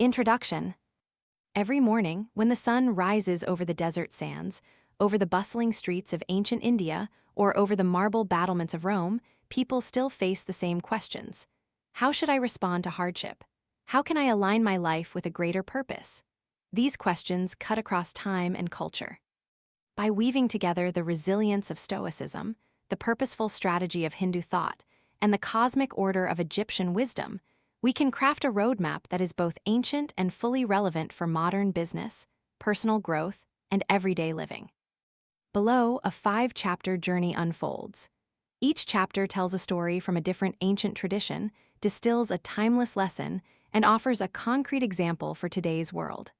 Introduction. Every morning, when the sun rises over the desert sands, over the bustling streets of ancient India, or over the marble battlements of Rome, people still face the same questions. How should I respond to hardship? How can I align my life with a greater purpose? These questions cut across time and culture. By weaving together the resilience of Stoicism, the purposeful strategy of Hindu thought, and the cosmic order of Egyptian wisdom, we can craft a roadmap that is both ancient and fully relevant for modern business, personal growth, and everyday living. Below, a 5-chapter journey unfolds. Each chapter tells a story from a different ancient tradition, distills a timeless lesson, and offers a concrete example for today's world.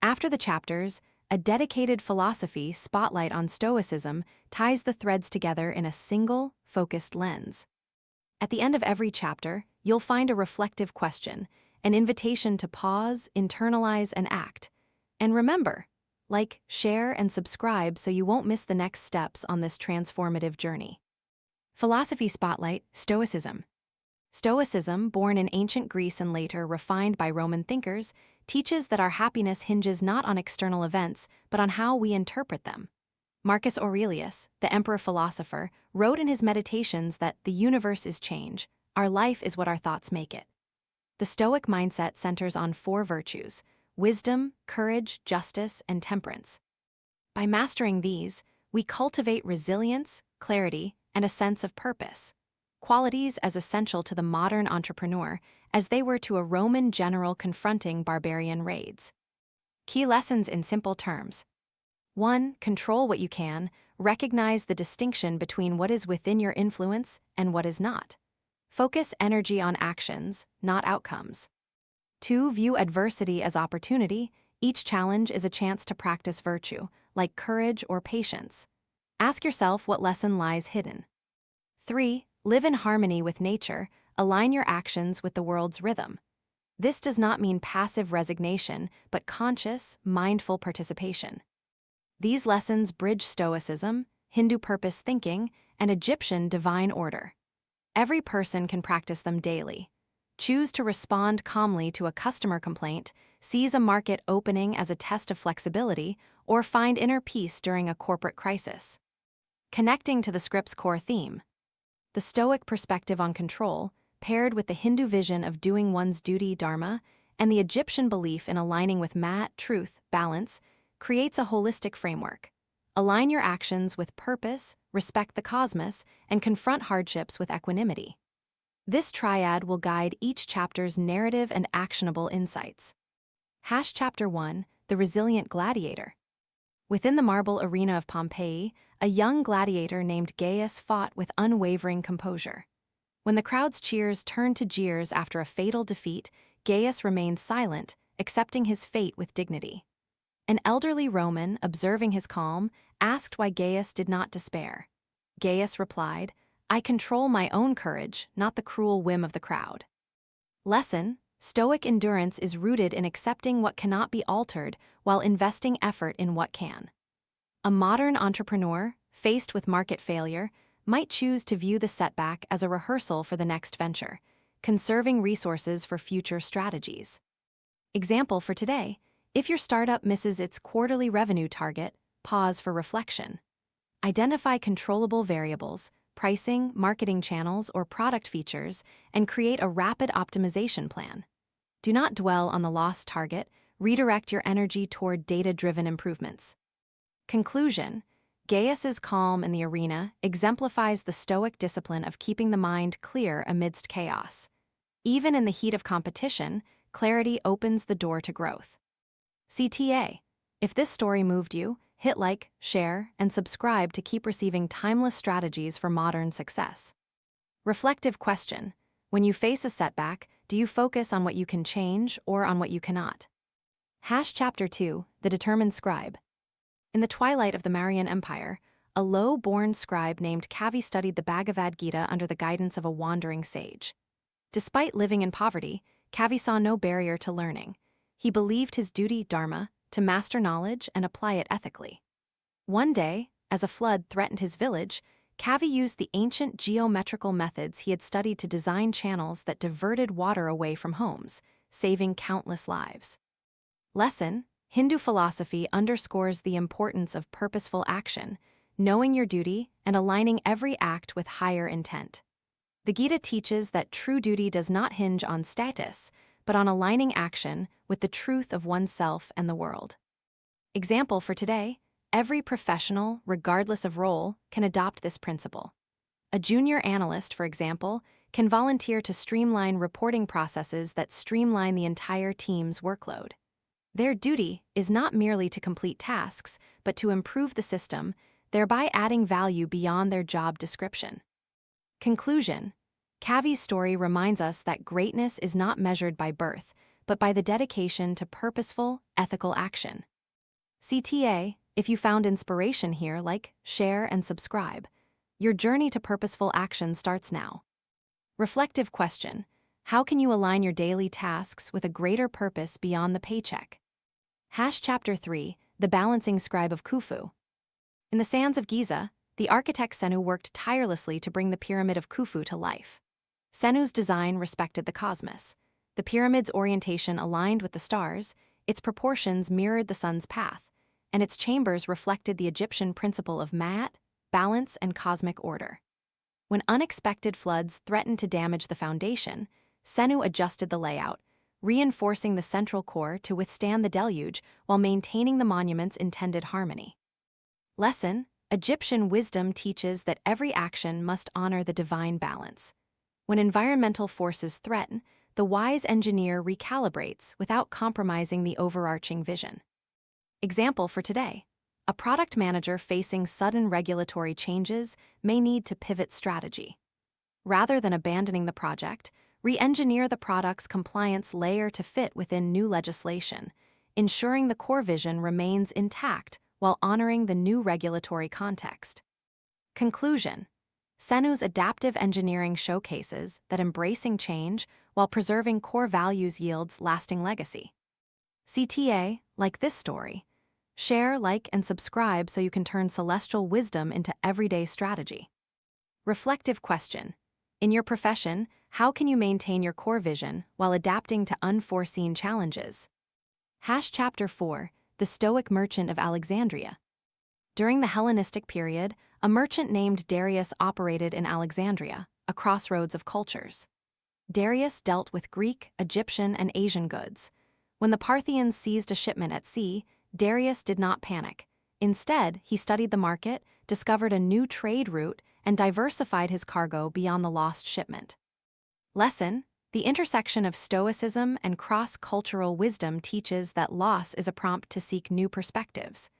After the chapters, a dedicated philosophy spotlight on Stoicism ties the threads together in a single, focused lens. At the end of every chapter, you'll find a reflective question, an invitation to pause, internalize, and act. And remember, like, share, and subscribe so you won't miss the next steps on this transformative journey. Philosophy Spotlight, Stoicism. Stoicism, born in ancient Greece and later refined by Roman thinkers, teaches that our happiness hinges not on external events, but on how we interpret them. Marcus Aurelius, the emperor philosopher, wrote in his Meditations that the universe is change, our life is what our thoughts make it. The Stoic mindset centers on 4 virtues: wisdom, courage, justice, and temperance. By mastering these, we cultivate resilience, clarity, and a sense of purpose, qualities as essential to the modern entrepreneur as they were to a Roman general confronting barbarian raids. Key lessons in simple terms. 1. Control what you can. Recognize the distinction between what is within your influence and what is not. Focus energy on actions, not outcomes. 2. View adversity as opportunity. Each challenge is a chance to practice virtue, like courage or patience. Ask yourself what lesson lies hidden. 3. Live in harmony with nature. Align your actions with the world's rhythm. This does not mean passive resignation, but conscious, mindful participation. These lessons bridge Stoicism, Hindu purpose thinking, and Egyptian divine order. Every person can practice them daily. Choose to respond calmly to a customer complaint, seize a market opening as a test of flexibility, or find inner peace during a corporate crisis. Connecting to the script's core theme. The Stoic perspective on control, paired with the Hindu vision of doing one's duty dharma, and the Egyptian belief in aligning with mat, truth, balance, creates a holistic framework. Align your actions with purpose, respect the cosmos, and confront hardships with equanimity. This triad will guide each chapter's narrative and actionable insights. Chapter 1, The Resilient Gladiator. Within the marble arena of Pompeii, a young gladiator named Gaius fought with unwavering composure. When the crowd's cheers turned to jeers after a fatal defeat, Gaius remained silent, accepting his fate with dignity. An elderly Roman, observing his calm, asked why Gaius did not despair. Gaius replied, "I control my own courage, not the cruel whim of the crowd." Lesson: Stoic endurance is rooted in accepting what cannot be altered while investing effort in what can. A modern entrepreneur, faced with market failure, might choose to view the setback as a rehearsal for the next venture, conserving resources for future strategies. Example for today: if your startup misses its quarterly revenue target, pause for reflection. Identify controllable variables, pricing, marketing channels, or product features, and create a rapid optimization plan. Do not dwell on the lost target, redirect your energy toward data-driven improvements. Conclusion: Gaius's calm in the arena exemplifies the Stoic discipline of keeping the mind clear amidst chaos. Even in the heat of competition, clarity opens the door to growth. CTA. If this story moved you, hit like, share, and subscribe to keep receiving timeless strategies for modern success. Reflective question: when you face a setback, do you focus on what you can change or on what you cannot? Chapter 2, The Determined Scribe. In the twilight of the Mauryan Empire, a low-born scribe named Kavi studied the Bhagavad Gita under the guidance of a wandering sage. Despite living in poverty, Kavi saw no barrier to learning. He believed his duty dharma to master knowledge and apply it ethically. One day, as a flood threatened his village, Kavi used the ancient geometrical methods he had studied to design channels that diverted water away from homes, saving countless lives. Lesson: Hindu philosophy underscores the importance of purposeful action, knowing your duty and aligning every act with higher intent. The Gita teaches that true duty does not hinge on status, but on aligning action with the truth of oneself and the world. Example for today: every professional, regardless of role, can adopt this principle. A junior analyst, for example, can volunteer to streamline reporting processes that streamline the entire team's workload. Their duty is not merely to complete tasks, but to improve the system, thereby adding value beyond their job description. Conclusion: Kavi's story reminds us that greatness is not measured by birth, but by the dedication to purposeful, ethical action. CTA, if you found inspiration here, like, share, and subscribe. Your journey to purposeful action starts now. Reflective question: how can you align your daily tasks with a greater purpose beyond the paycheck? Chapter 3, The Balancing Scribe of Khufu. In the sands of Giza, the architect Senu worked tirelessly to bring the Pyramid of Khufu to life. Senu's design respected the cosmos. The pyramid's orientation aligned with the stars, its proportions mirrored the sun's path, and its chambers reflected the Egyptian principle of ma'at, balance, and cosmic order. When unexpected floods threatened to damage the foundation, Senu adjusted the layout, reinforcing the central core to withstand the deluge while maintaining the monument's intended harmony. Lesson: Egyptian wisdom teaches that every action must honor the divine balance. When environmental forces threaten, the wise engineer recalibrates without compromising the overarching vision. Example for today: a product manager facing sudden regulatory changes may need to pivot strategy. Rather than abandoning the project, re-engineer the product's compliance layer to fit within new legislation, ensuring the core vision remains intact while honoring the new regulatory context. Conclusion: Senu's adaptive engineering showcases that embracing change while preserving core values yields lasting legacy. CTA, like this story. Share, like, and subscribe so you can turn celestial wisdom into everyday strategy. Reflective question: in your profession, how can you maintain your core vision while adapting to unforeseen challenges? Chapter 4, The Stoic Merchant of Alexandria. During the Hellenistic period, a merchant named Darius operated in Alexandria, a crossroads of cultures. Darius dealt with Greek, Egyptian, and Asian goods. When the Parthians seized a shipment at sea, Darius did not panic. Instead, he studied the market, discovered a new trade route, and diversified his cargo beyond the lost shipment. Lesson: the intersection of Stoicism and cross-cultural wisdom teaches that loss is a prompt to seek new perspectives.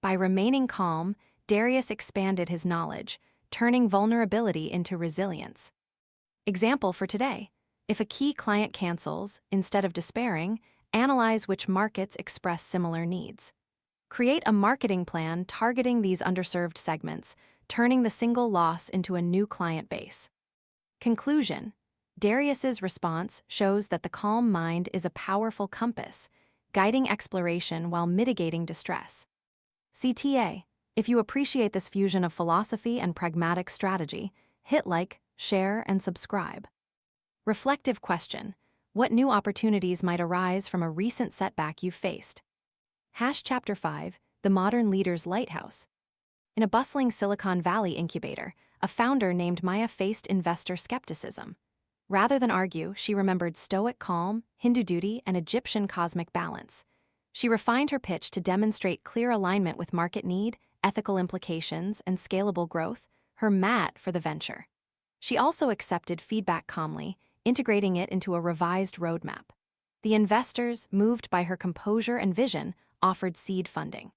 By remaining calm, Darius expanded his knowledge, turning vulnerability into resilience. Example for today: if a key client cancels, instead of despairing, analyze which markets express similar needs. Create a marketing plan targeting these underserved segments, turning the single loss into a new client base. Conclusion: Darius's response shows that the calm mind is a powerful compass, guiding exploration while mitigating distress. CTA, if you appreciate this fusion of philosophy and pragmatic strategy, hit like, share, and subscribe. Reflective question: what new opportunities might arise from a recent setback you've faced? Chapter 5, The Modern Leader's Lighthouse. In a bustling Silicon Valley incubator, a founder named Maya faced investor skepticism. Rather than argue, she remembered Stoic calm, Hindu duty, and Egyptian cosmic balance. She refined her pitch to demonstrate clear alignment with market need, ethical implications, and scalable growth, her mat for the venture. She also accepted feedback calmly, integrating it into a revised roadmap. The investors, moved by her composure and vision, offered seed funding.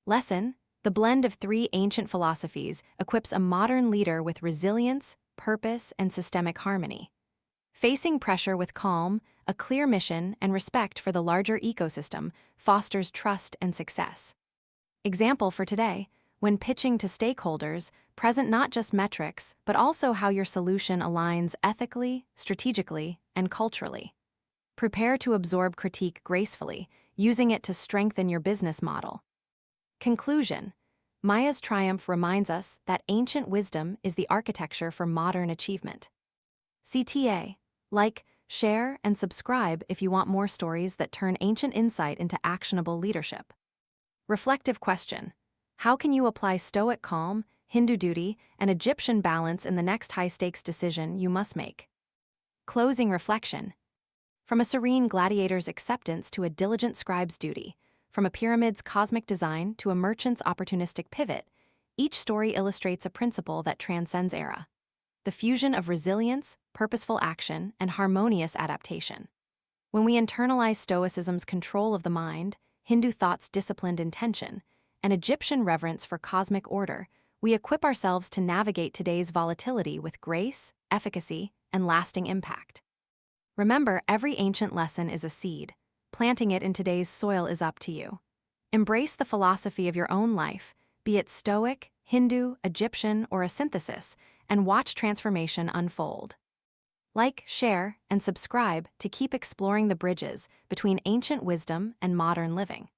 Lesson: the blend of three ancient philosophies equips a modern leader with resilience, purpose, and systemic harmony. Facing pressure with calm, a clear mission, and respect for the larger ecosystem fosters trust and success. Example for today: when pitching to stakeholders, present not just metrics, but also how your solution aligns ethically, strategically, and culturally. Prepare to absorb critique gracefully, using it to strengthen your business model. Conclusion: Maya's triumph reminds us that ancient wisdom is the architecture for modern achievement. CTA, like, share, and subscribe if you want more stories that turn ancient insight into actionable leadership. Reflective question: how can you apply Stoic calm, Hindu duty, and Egyptian balance in the next high-stakes decision you must make? Closing reflection: from a serene gladiator's acceptance to a diligent scribe's duty, from a pyramid's cosmic design to a merchant's opportunistic pivot, each story illustrates a principle that transcends era: the fusion of resilience, purposeful action, and harmonious adaptation. When we internalize Stoicism's control of the mind, Hindu thought's disciplined intention, and Egyptian reverence for cosmic order, we equip ourselves to navigate today's volatility with grace, efficacy, and lasting impact. Remember, every ancient lesson is a seed. Planting it in today's soil is up to you. Embrace the philosophy of your own life, be it Stoic, Hindu, Egyptian, or a synthesis, and watch transformation unfold. Like, share, and subscribe to keep exploring the bridges between ancient wisdom and modern living.